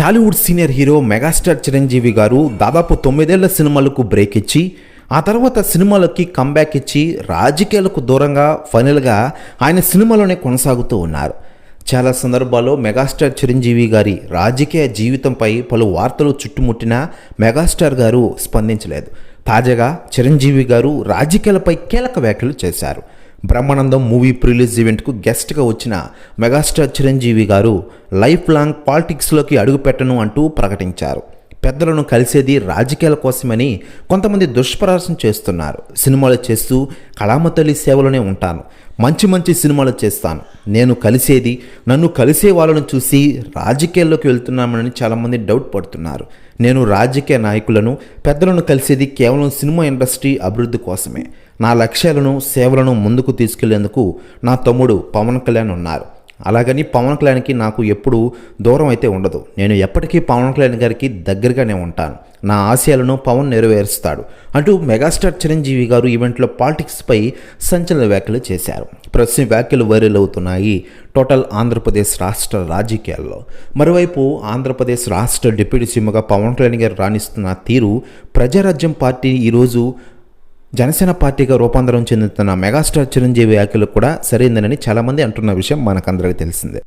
Tollywood senior hero megastar Chiranjeevi గారు దాదాపు 9 ఏళ్ల సినిమాలకు బ్రేక్ ఇచ్చి ఆ తర్వాత సినిమాలకి కంబ్యాక్ ఇచ్చి రాజకీయాలకు దూరంగా ఫైనల్గా ఆయన సినిమాలోనే కొనసాగుతూ ఉన్నారు. చాలా సందర్భాల్లో మెగాస్టార్ చిరంజీవి గారి రాజకీయ జీవితంపై పలు వార్తలు చుట్టుముట్టినా మెగాస్టార్ గారు స్పందించలేదు. తాజాగా చిరంజీవి గారు రాజకీయాలపై కీలక వ్యాఖ్యలు చేశారు. బ్రహ్మానందం మూవీ ప్రిలీజ్ ఈవెంట్కు గెస్ట్గా వచ్చిన మెగాస్టార్ చిరంజీవి గారు లైఫ్ లాంగ్ పాలిటిక్స్లోకి అడుగుపెట్టను అంటూ ప్రకటించారు. పెద్దలను కలిసేది రాజకీయాల కోసమని కొంతమంది దుష్ప్రచారం చేస్తున్నారు. సినిమాలు చేస్తూ కళామతల్లి సేవలోనే ఉంటాను, మంచి సినిమాలు చేస్తాను, నేను కలిసేది నన్ను కలిసే వాళ్ళను చూసి రాజకీయాల్లోకి వెళ్తున్నామని చాలామంది డౌట్ పడుతున్నారు. నేను రాజకీయ నాయకులను పెద్దలను కలిసేది కేవలం సినిమా ఇండస్ట్రీ అభివృద్ధి కోసమే. నా లక్ష్యాలను సేవలను ముందుకు తీసుకెళ్లేందుకు నా తమ్ముడు పవన్ కళ్యాణ్ ఉన్నారు. అలాగని పవన్ కళ్యాణ్కి నాకు ఎప్పుడూ దూరం అయితే ఉండదు. నేను ఎప్పటికీ పవన్ కళ్యాణ్ గారికి దగ్గరగానే ఉంటాను. నా ఆశయాలను పవన్ నెరవేరుస్తాడు అంటూ మెగాస్టార్ చిరంజీవి గారు ఈవెంట్లో పాలిటిక్స్పై సంచలన వ్యాఖ్యలు చేశారు. ప్రస్తుతం వ్యాఖ్యలు వైరల్ అవుతున్నాయి టోటల్ ఆంధ్రప్రదేశ్ రాష్ట్ర రాజకీయాల్లో. మరోవైపు ఆంధ్రప్రదేశ్ రాష్ట్ర డిప్యూటీ సీఎంగా పవన్ కళ్యాణ్ గారు రాణిస్తున్న తీరు ప్రజారాజ్యం పార్టీ ఈరోజు జనసేన పార్టీగా రూపాంతరం చెందుతున్న మెగాస్టార్ చిరంజీవి వ్యాఖ్యలు కూడా సరైందనని చాలామంది అంటున్న విషయం మనకందరికీ తెలిసిందే.